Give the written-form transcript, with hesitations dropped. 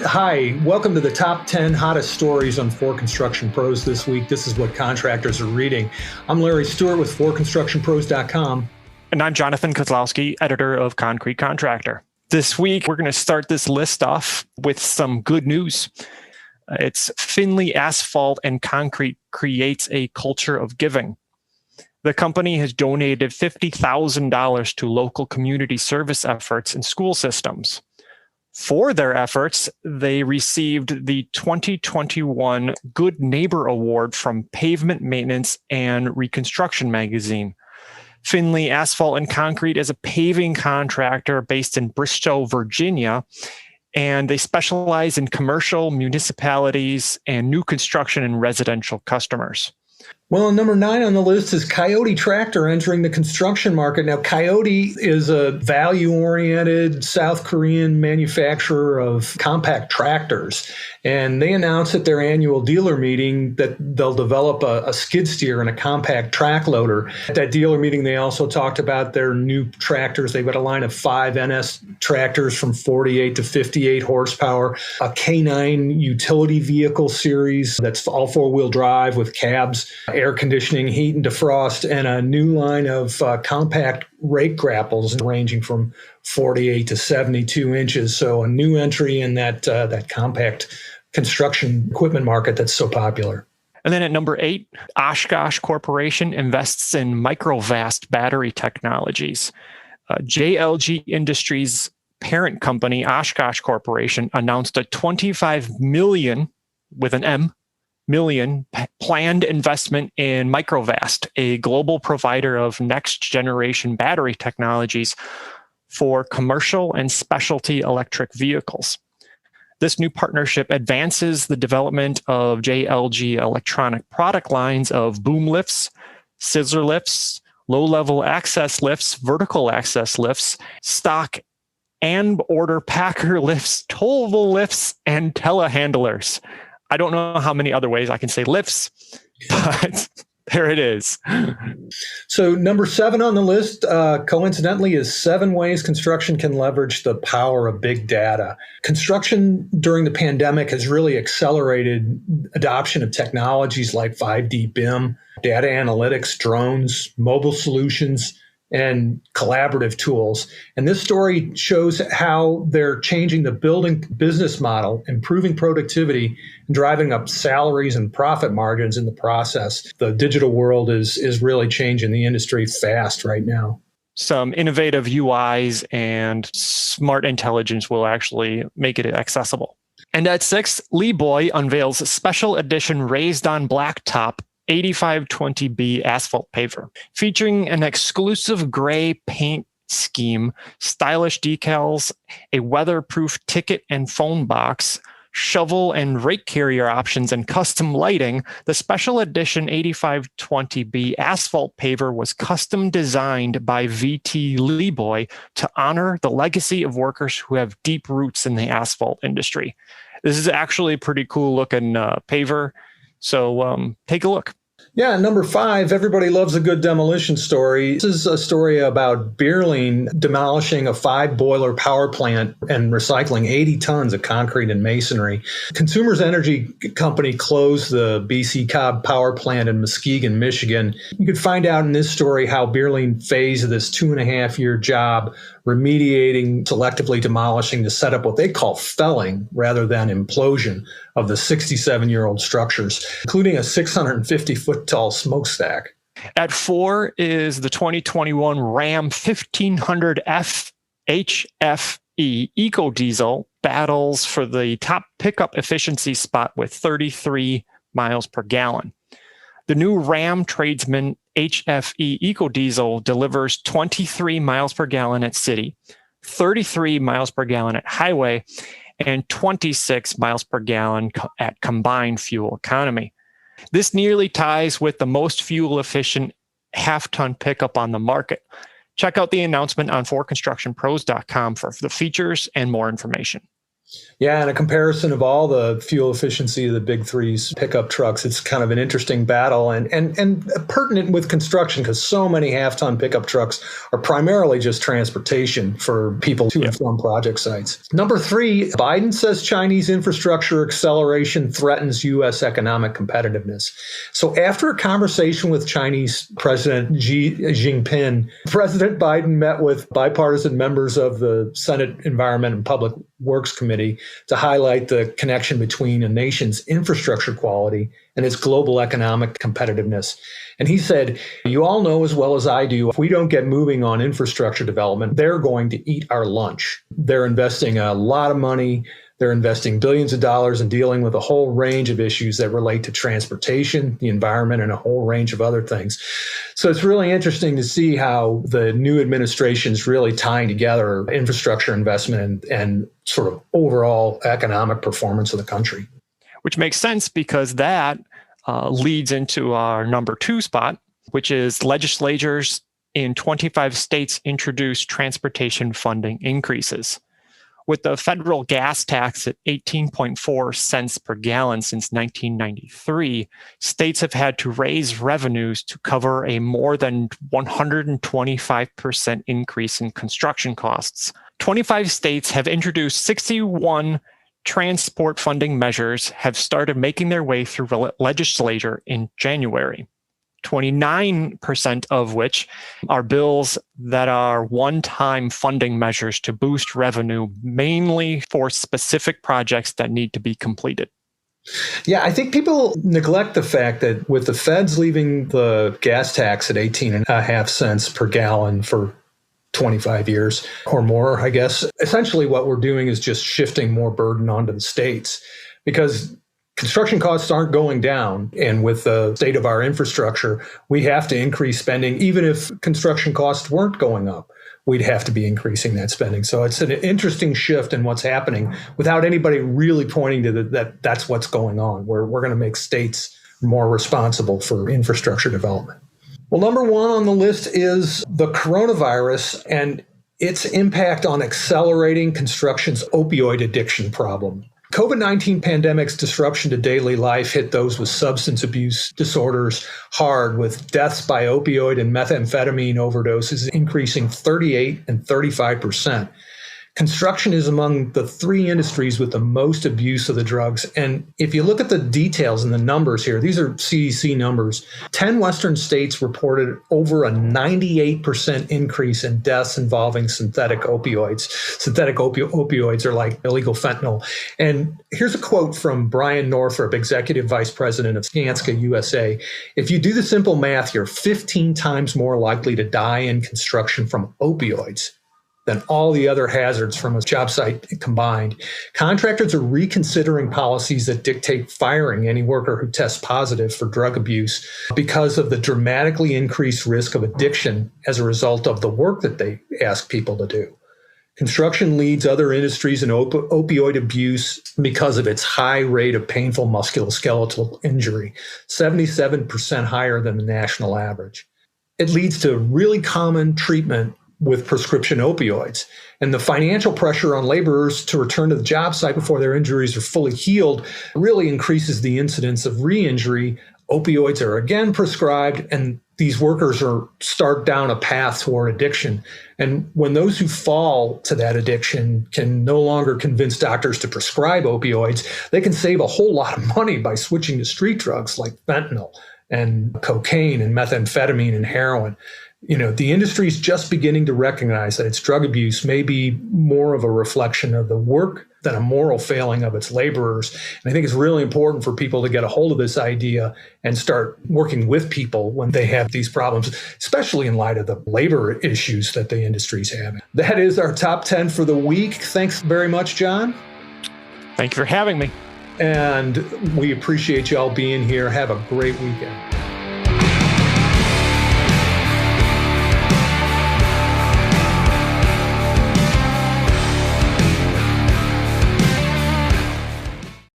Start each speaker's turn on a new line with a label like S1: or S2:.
S1: Hi, welcome to the top 10 hottest stories on 4Construction Pros this week. This is what contractors are reading. I'm Larry Stewart with 4constructionpros.com.
S2: And I'm Jonathan Kozlowski, editor of Concrete Contractor. This week, we're going to start this list off with some good news. It's Finley Asphalt and Concrete creates a culture of giving. The company has donated $50,000 to local community service efforts in school systems. For their efforts, they received the 2021 Good Neighbor Award from Pavement Maintenance and Reconstruction magazine. Finley Asphalt and Concrete is a paving contractor based in Bristow, Virginia, and they specialize in commercial, municipalities, and new construction and residential customers.
S1: Well, number 9 on the list is Coyote Tractor entering the construction market. Now, Coyote is a value-oriented South Korean manufacturer of compact tractors, and they announced at their annual dealer meeting that they'll develop a skid steer and a compact track loader. At that dealer meeting, they also talked about their new tractors. They've got a line of 5 NS tractors from 48 to 58 horsepower, a K9 utility vehicle series that's all four-wheel drive with cabs, air conditioning, heat and defrost, and a new line of compact rake grapples ranging from 48 to 72 inches. So a new entry in that compact construction equipment market that's so popular.
S2: And then at number 8, Oshkosh Corporation invests in Microvast battery technologies. JLG Industries' parent company, Oshkosh Corporation, announced a $25 million, with an M, million planned investment in Microvast, a global provider of next-generation battery technologies for commercial and specialty electric vehicles. This new partnership advances the development of JLG electronic product lines of boom lifts, scissor lifts, low-level access lifts, vertical access lifts, stock and order packer lifts, towable lifts, and telehandlers. I don't know how many other ways I can say lifts, but there it is.
S1: So number 7 on the list, coincidentally, is 7 ways construction can leverage the power of big data. Construction during the pandemic has really accelerated adoption of technologies like 5D BIM, data analytics, drones, mobile solutions, and collaborative tools. And this story shows how they're changing the building business model, improving productivity, and driving up salaries and profit margins in the process. The digital world is really changing the industry fast right now.
S2: Some innovative UIs and smart intelligence will actually make it accessible. And at 6, Leeboy unveils a special edition raised on Blacktop 8520B asphalt paver, featuring an exclusive gray paint scheme, stylish decals, a weatherproof ticket and phone box, shovel and rake carrier options, and custom lighting. The special edition 8520B asphalt paver was custom designed by VT Leeboy to honor the legacy of workers who have deep roots in the asphalt industry. This is actually a pretty cool looking paver. So take a look.
S1: Yeah, number 5, everybody loves a good demolition story. This is a story about Beerling demolishing a 5-boiler power plant and recycling 80 tons of concrete and masonry. Consumers Energy Company closed the BC Cobb power plant in Muskegon, Michigan. You could find out in this story how Beerling phased this 2.5-year job remediating, selectively demolishing to set up what they call felling rather than implosion of the 67-year-old structures, including a 650-foot tall smokestack.
S2: At 4 is the 2021 Ram 1500 HFE EcoDiesel battles for the top pickup efficiency spot with 33 miles per gallon. The new Ram Tradesman HFE EcoDiesel delivers 23 miles per gallon at city, 33 miles per gallon at highway, and 26 miles per gallon at combined fuel economy. This nearly ties with the most fuel-efficient half-ton pickup on the market. Check out the announcement on 4constructionpros.com for the features and more information.
S1: Yeah, and a comparison of all the fuel efficiency of the big three's pickup trucks, it's kind of an interesting battle and pertinent with construction because so many half-ton pickup trucks are primarily just transportation for people to and from project sites. Number 3, Biden says Chinese infrastructure acceleration threatens U.S. economic competitiveness. So after a conversation with Chinese President Xi Jinping, President Biden met with bipartisan members of the Senate Environment and Public Works Committee to highlight the connection between a nation's infrastructure quality and its global economic competitiveness. And he said, you all know as well as I do, if we don't get moving on infrastructure development, they're going to eat our lunch. They're investing a lot of money. They're investing billions of dollars in dealing with a whole range of issues that relate to transportation, the environment, and a whole range of other things. So it's really interesting to see how the new administration is really tying together infrastructure investment and sort of overall economic performance of the country.
S2: Which makes sense because that leads into our number 2 spot, which is legislatures in 25 states introduce transportation funding increases. With the federal gas tax at 18.4 cents per gallon since 1993, states have had to raise revenues to cover a more than 125% increase in construction costs. 25 states have introduced 61 transport funding measures have started making their way through legislature in January. 29% of which are bills that are one-time funding measures to boost revenue, mainly for specific projects that need to be completed.
S1: Yeah, I think people neglect the fact that with the feds leaving the gas tax at 18.5 cents per gallon for 25 years or more, I guess, essentially what we're doing is just shifting more burden onto the states because construction costs aren't going down. And with the state of our infrastructure, we have to increase spending. Even if construction costs weren't going up, we'd have to be increasing that spending. So it's an interesting shift in what's happening without anybody really pointing to that that's what's going on. We're going to make states more responsible for infrastructure development. Well, number 1 on the list is the coronavirus and its impact on accelerating construction's opioid addiction problem. COVID-19 pandemic's disruption to daily life hit those with substance abuse disorders hard, with deaths by opioid and methamphetamine overdoses increasing 38% and 35%. Construction is among the 3 industries with the most abuse of the drugs. And if you look at the details and the numbers here, these are CDC numbers. 10 Western states reported over a 98% increase in deaths involving synthetic opioids. Synthetic opioids are like illegal fentanyl. And here's a quote from Brian Northrup, Executive Vice President of Skanska USA. If you do the simple math, you're 15 times more likely to die in construction from opioids than all the other hazards from a job site combined. Contractors are reconsidering policies that dictate firing any worker who tests positive for drug abuse because of the dramatically increased risk of addiction as a result of the work that they ask people to do. Construction leads other industries in opioid abuse because of its high rate of painful musculoskeletal injury, 77% higher than the national average. It leads to really common treatment with prescription opioids. And the financial pressure on laborers to return to the job site before their injuries are fully healed really increases the incidence of re-injury. Opioids are again prescribed, and these workers start down a path toward addiction. And when those who fall to that addiction can no longer convince doctors to prescribe opioids, they can save a whole lot of money by switching to street drugs like fentanyl and cocaine and methamphetamine and heroin. The industry is just beginning to recognize that its drug abuse may be more of a reflection of the work than a moral failing of its laborers. And I think it's really important for people to get a hold of this idea and start working with people when they have these problems, especially in light of the labor issues that the industry is having. That is our top 10 for the week. Thanks very much, John.
S2: Thank you for having me.
S1: And we appreciate y'all being here. Have a great weekend.